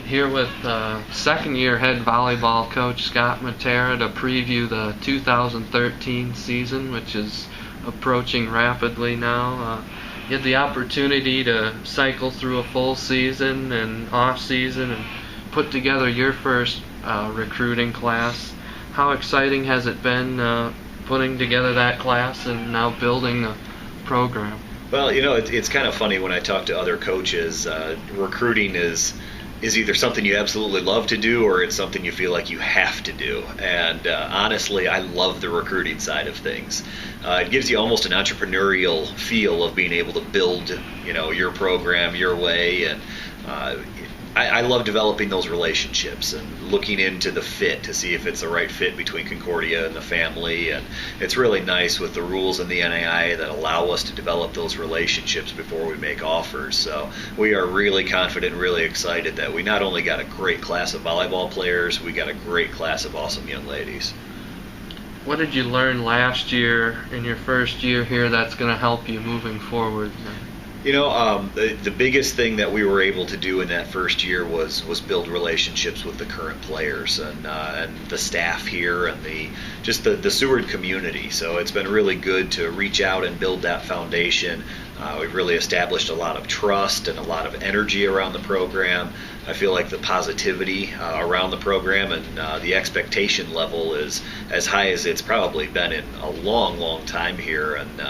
here with second-year head volleyball coach Scott Mattera to preview the 2013 season, which is approaching rapidly now. You had the opportunity to cycle through a full season and off-season and put together your first recruiting class. How exciting has it been putting together that class and now building a program? Well, it's kind of funny when I talk to other coaches. Recruiting is either something you absolutely love to do or it's something you feel like you have to do. And honestly, I love the recruiting side of things. It gives you almost an entrepreneurial feel of being able to build, your program your way. And I love developing those relationships and looking into the fit to see if it's the right fit between Concordia and the family. And it's really nice with the rules in the NAI that allow us to develop those relationships before we make offers. So we are really confident, really excited that we not only got a great class of volleyball players, we got a great class of awesome young ladies. What did you learn last year in your first year here that's going to help you moving forward? The biggest thing that we were able to do in that first year was build relationships with the current players and the staff here and the Seward community. So it's been really good to reach out and build that foundation. We've really established a lot of trust and a lot of energy around the program. I feel like the positivity around the program and the expectation level is as high as it's probably been in a long, long time here. And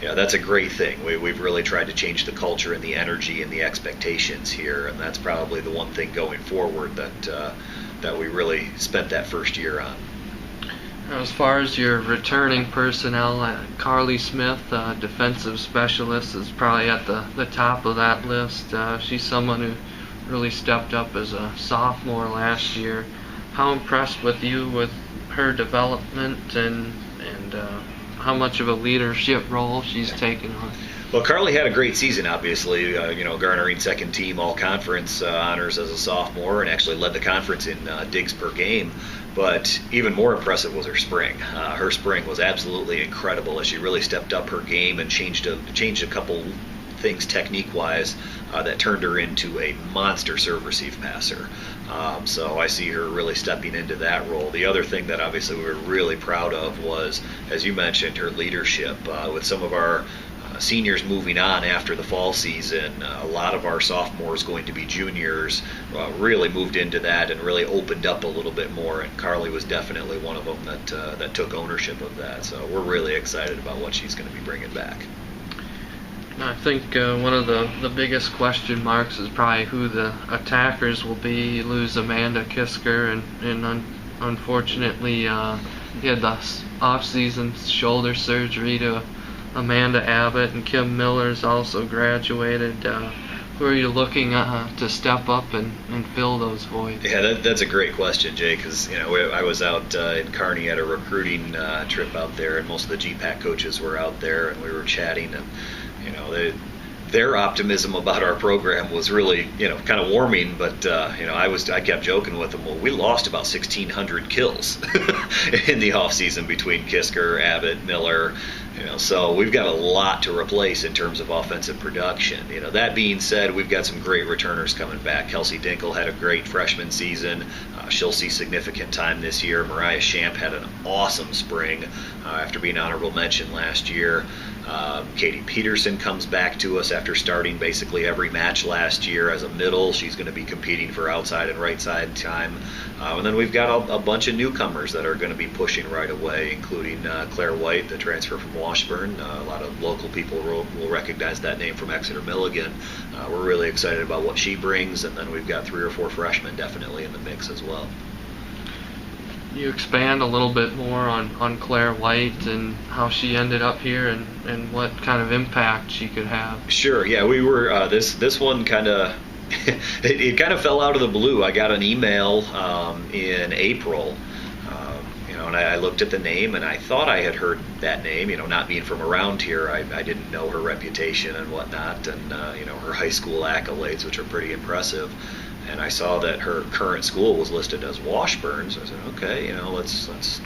that's a great thing. We've really tried to change the culture and the energy and the expectations here. And that's probably the one thing going forward that we really spent that first year on. As far as your returning personnel, Carly Smith, defensive specialist, is probably at the top of that list. She's someone who really stepped up as a sophomore last year. How impressed with you with her development and how much of a leadership role she's taken on? Well, Carly had a great season, obviously, garnering second team all-conference honors as a sophomore and actually led the conference in digs per game. But even more impressive was her spring. Her spring was absolutely incredible as she really stepped up her game and changed a couple things technique-wise that turned her into a monster serve-receive passer. So I see her really stepping into that role. The other thing that obviously we were really proud of was, as you mentioned, her leadership. With some of our seniors moving on after the fall season, a lot of our sophomores going to be juniors really moved into that and really opened up a little bit more, and Carly was definitely one of them that took ownership of that. So we're really excited about what she's going to be bringing back. I think one of the biggest question marks is probably who the attackers will be. You lose Amanda Kisker, and unfortunately he had the off-season shoulder surgery to Amanda Abbott, and Kim Miller's also graduated. Who are you looking to step up and fill those voids? Yeah, that's a great question, Jay, because I was out in Kearney at a recruiting trip out there, and most of the GPAC coaches were out there, and we were chatting, and their optimism about our program was really kind of warming. But I kept joking with them. Well, we lost about 1,600 kills in the off season between Kisker, Abbott, Miller. So we've got a lot to replace in terms of offensive production. That being said, we've got some great returners coming back. Kelsey Dinkle had a great freshman season. She'll see significant time this year. Mariah Shamp had an awesome spring after being honorable mention last year. Katie Peterson comes back to us after starting basically every match last year as a middle. She's going to be competing for outside and right side time. And then we've got a bunch of newcomers that are going to be pushing right away, including Claire White, the transfer from Washburn. A lot of local people will recognize that name from Exeter Milligan. We're really excited about what she brings, and then we've got 3 or 4 freshmen definitely in the mix as well. You expand a little bit more on Claire White and how she ended up here and what kind of impact she could have. Sure, yeah, we were, this one kind of, it kind of fell out of the blue. I got an email in April, and I looked at the name and I thought I had heard that name, not being from around here. I didn't know her reputation and whatnot, and her high school accolades, which are pretty impressive. And I saw that her current school was listed as Washburn, so I said, okay, let's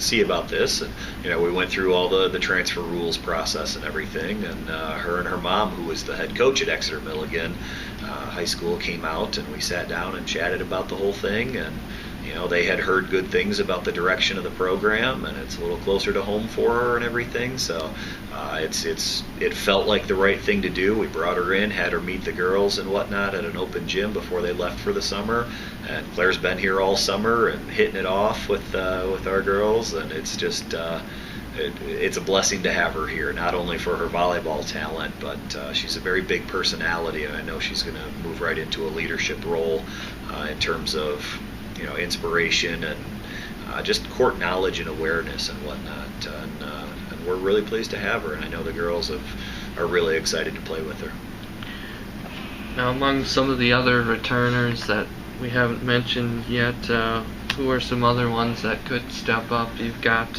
see about this. And we went through all the transfer rules process and everything. And her and her mom, who was the head coach at Exeter Milligan High School, came out, and we sat down and chatted about the whole thing. And they had heard good things about the direction of the program, and it's a little closer to home for her and everything. So it felt like the right thing to do. We brought her in, had her meet the girls and whatnot at an open gym before they left for the summer. And Claire's been here all summer and hitting it off with our girls, and it's just it's a blessing to have her here, not only for her volleyball talent, but she's a very big personality, and I know she's going to move right into a leadership role in terms of inspiration and just court knowledge and awareness and whatnot. And we're really pleased to have her, and I know the girls are really excited to play with her. Now, among some of the other returners that we haven't mentioned yet, who are some other ones that could step up? You've got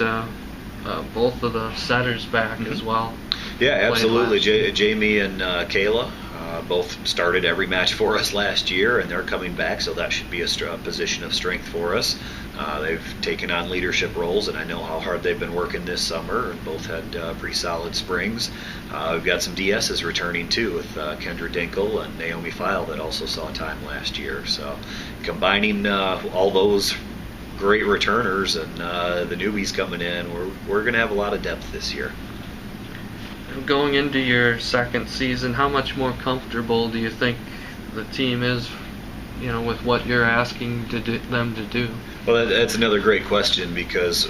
both of the setters back as well. Yeah, absolutely. Jamie and Kayla both started every match for us last year, and they're coming back, so that should be a position of strength for us. They've taken on leadership roles, and I know how hard they've been working this summer, and both had pretty solid springs. We've got some DSs returning too, with Kendra Dinkle and Naomi File that also saw time last year. So combining all those great returners and the newbies coming in, we're going to have a lot of depth this year. Going into your second season, how much more comfortable do you think the team is, with what you're asking them to do? Well, that's another great question, because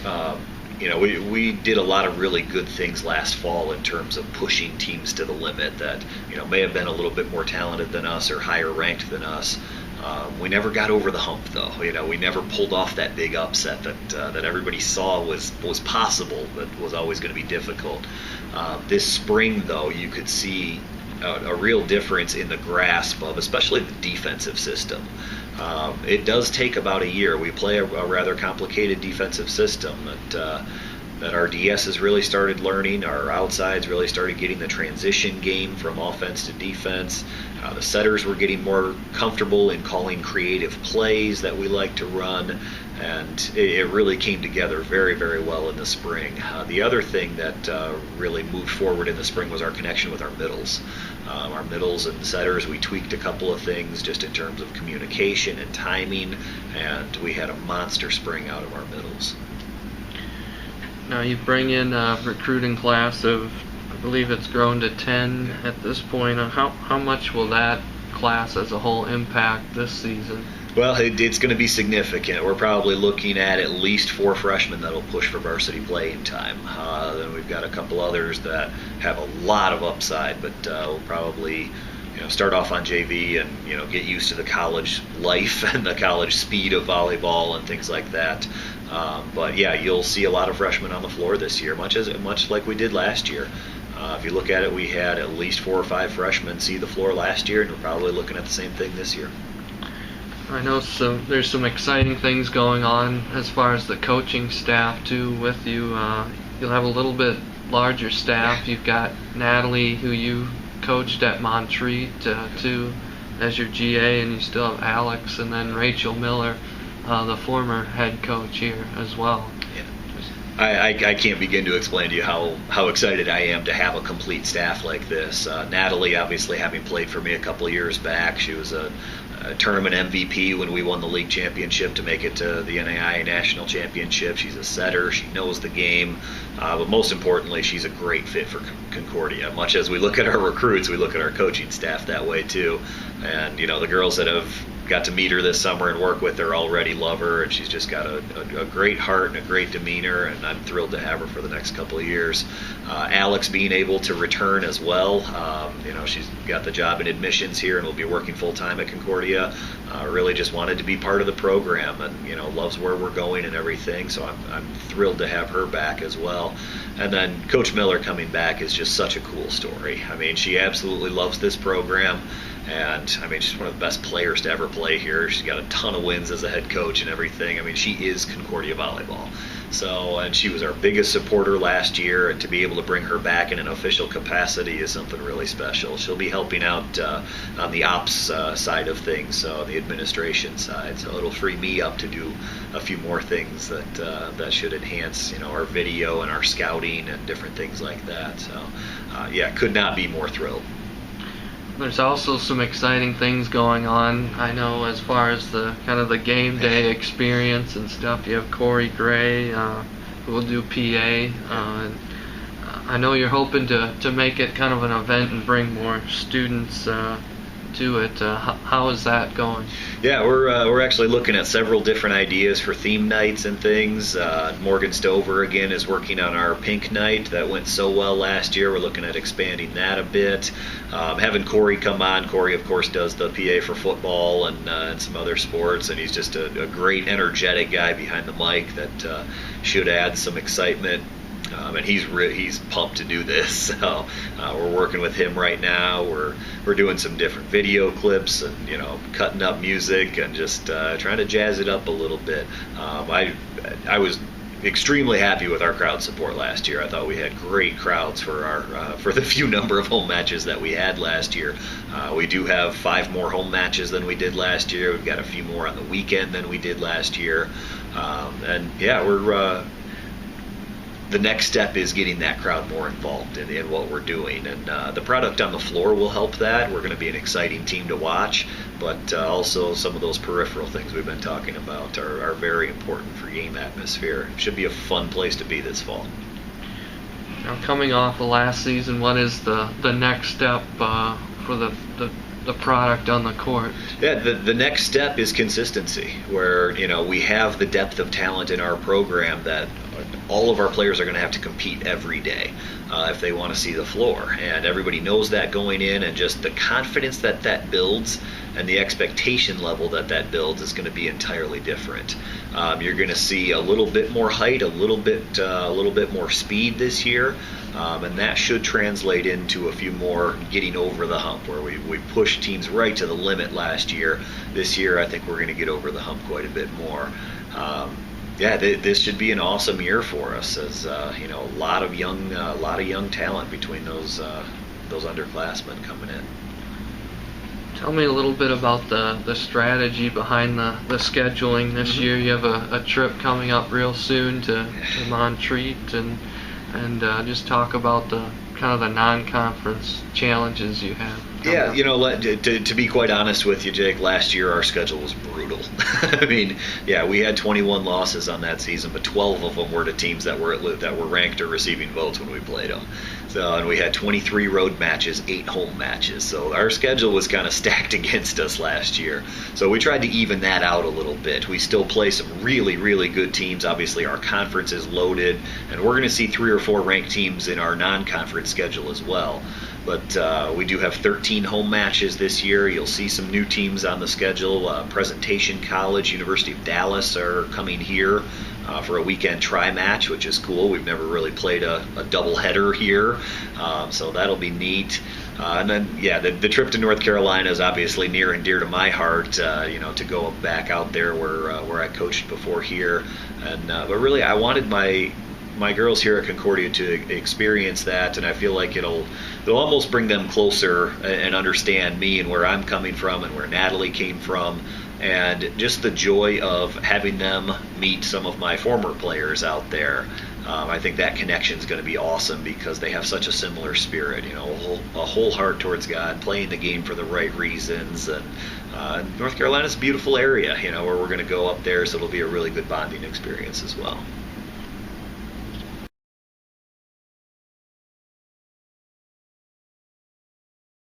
we did a lot of really good things last fall in terms of pushing teams to the limit that may have been a little bit more talented than us or higher ranked than us. We never got over the hump, though. We never pulled off that big upset that everybody saw was possible, but was always going to be difficult. This spring, though, you could see a real difference in the grasp of especially the defensive system. It does take about a year. We play a rather complicated defensive system that our DSs really started learning. Our outsides really started getting the transition game from offense to defense. The setters were getting more comfortable in calling creative plays that we like to run, and it really came together very, very well in the spring. The other thing that really moved forward in the spring was our connection with our middles. Our middles and setters, we tweaked a couple of things just in terms of communication and timing, and we had a monster spring out of our middles. Now you bring in a recruiting class of, I believe it's grown to 10 at this point. How much will that class as a whole impact this season? Well, it's going to be significant. We're probably looking at least 4 freshmen that'll push for varsity playing time. Then we've got a couple others that have a lot of upside, but we'll probably start off on JV and get used to the college life and the college speed of volleyball and things like that. But yeah, you'll see a lot of freshmen on the floor this year, much like we did last year. If you look at it, we had at least 4 or 5 freshmen see the floor last year, and we're probably looking at the same thing this year. I know there's some exciting things going on as far as the coaching staff too with you. You'll have a little bit larger staff. You've got Natalie, who you coached at Montreat, too, as your GA, and you still have Alex, and then Rachel Miller, the former head coach here as well. I can't begin to explain to you how excited I am to have a complete staff like this. Natalie, obviously, having played for me a couple of years back, she was a tournament MVP when we won the league championship to make it to the NAIA National Championship. She's a setter. She knows the game. But most importantly, she's a great fit for Concordia. Much as we look at our recruits, we look at our coaching staff that way too. And, the girls that have got to meet her this summer and work with her already love her, and she's just got a great heart and a great demeanor, and I'm thrilled to have her for the next couple of years. Alex being able to return as well. She's got the job in admissions here and will be working full-time at Concordia. Really just wanted to be part of the program and, loves where we're going and everything, so I'm thrilled to have her back as well. And then Coach Miller coming back is just such a cool story. I mean, she absolutely loves this program. And, she's one of the best players to ever play here. She's got a ton of wins as a head coach and everything. She is Concordia volleyball. So, and she was our biggest supporter last year, and to be able to bring her back in an official capacity is something really special. She'll be helping out on the ops side of things, so the administration side. So it'll free me up to do a few more things that should enhance, our video and our scouting and different things like that. So, yeah, could not be more thrilled. There's also some exciting things going on. I know as far as the kind of the game day experience and stuff. You have Corey Gray, who will do PA. And I know you're hoping to make it kind of an event and bring more students to it. How is that going? Yeah, we're actually looking at several different ideas for theme nights and things. Morgan Stover again is working on our pink night that went so well last year. We're looking at expanding that a bit. Having Corey come on. Corey, of course, does the PA for football and some other sports, and he's just a great, energetic guy behind the mic that should add some excitement. And he's pumped to do this. So we're working with him right now. We're doing some different video clips and cutting up music and just trying to jazz it up a little bit. I was extremely happy with our crowd support last year. I thought we had great crowds for the few number of home matches that we had last year. We do have 5 more home matches than we did last year. We've got a few more on the weekend than we did last year. And yeah, the next step is getting that crowd more involved in what we're doing, and the product on the floor will help that. We're going to be an exciting team to watch, but also some of those peripheral things we've been talking about are very important for game atmosphere. It should be a fun place to be this fall. Now, coming off of last season, what is the next step for the product on the court? Yeah, the next step is consistency, where we have the depth of talent in our program that all of our players are going to have to compete every day if they want to see the floor, and everybody knows that going in, and just the confidence that builds and the expectation level that builds is going to be entirely different. You're going to see a little bit more height, a little bit more speed this year, and that should translate into a few more getting over the hump, where we pushed teams right to the limit last year. This year, I think we're going to get over the hump quite a bit more. Yeah, this should be an awesome year for us, as a lot of young talent between those underclassmen coming in. Tell me a little bit about the strategy behind the scheduling this year. You have a trip coming up real soon to Montreat, and just talk about the kind of the non-conference challenges you have. Yeah, to be quite honest with you, Jake, last year our schedule was brutal. I mean, yeah, we had 21 losses on that season, but 12 of them were to teams that were ranked or receiving votes when we played them. So, and we had 23 road matches, 8 home matches. So our schedule was kind of stacked against us last year. So we tried to even that out a little bit. We still play some really, really good teams. Obviously, our conference is loaded, and we're going to see 3 or 4 ranked teams in our non-conference schedule as well. But we do have 13 home matches this year. You'll see some new teams on the schedule. Presentation College, University of Dallas are coming here for a weekend tri-match, which is cool. We've never really played a doubleheader here, so that'll be neat. And then, yeah, the trip to North Carolina is obviously near and dear to my heart, to go back out there where I coached before here. And but really, I wanted my girls here at Concordia to experience that, and I feel like it'll almost bring them closer and understand me and where I'm coming from and where Natalie came from, and just the joy of having them meet some of my former players out there. I think that connection is going to be awesome because they have such a similar spirit, a whole heart towards God, playing the game for the right reasons. And North Carolina's a beautiful area, where we're going to go up there, so it'll be a really good bonding experience as well.